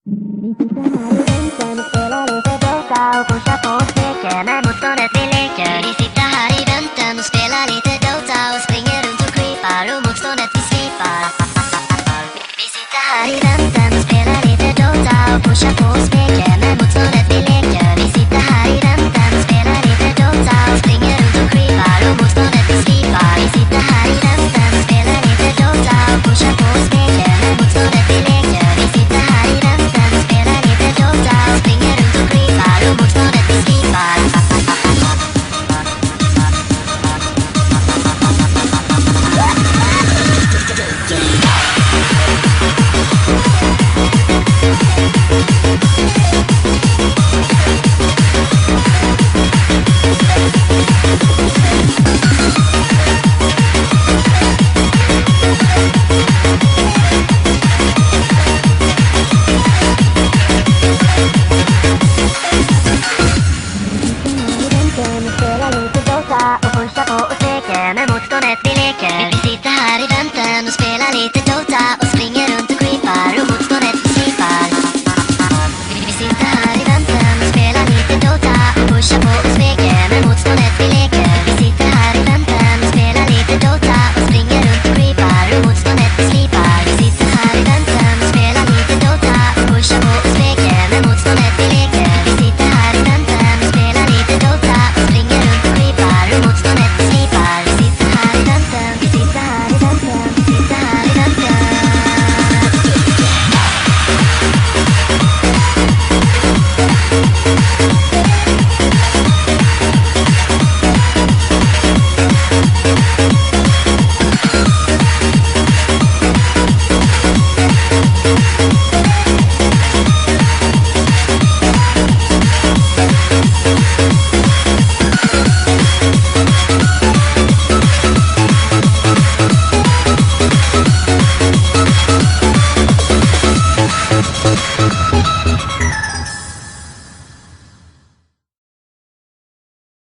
Visita hari dan spela lite Dota och pusha på och steker när motståndet vi leker. Vi sitter här i väntan och spelar lite Dota och springer runt och creepar och motståndet vi slipar. Vi sitter här i väntan och spelar lite Dota och pusha på och steker när motståndet vi leker. Vi sitter här i väntan och spelar lite Dota och springer runt och creepar och motståndet vi slipar. Vi sitter här i väntan och spelar lite Dota och pusha på och steker när motståndet vi leker. Vi sitter här i väntan och spelar lite Dota och springer runt och creepar och motståndet vi slipar. Och pusha på och steker med motståndet vi leker. Vi sitter här i väntan och spelar lite Dota och springer runt och creepar och motståndet vi slipar. Vi sitter här i väntan och spelar lite Dota och pusha på och steker med motståndet vi leker. Vi sitter här i väntan och spelar lite Dota och springer runt och creepar och motståndet vi slipar. Vi sitter här i väntan och spelar lite Dota och pusha på och steker med motståndet vi leker. Vi sitter här i väntan och spelar lite Dota och springer runt och creepar och motståndet vi slipar. Vi sitter här i väntan, vi sitter här i väntan, vi sitter här i väntan.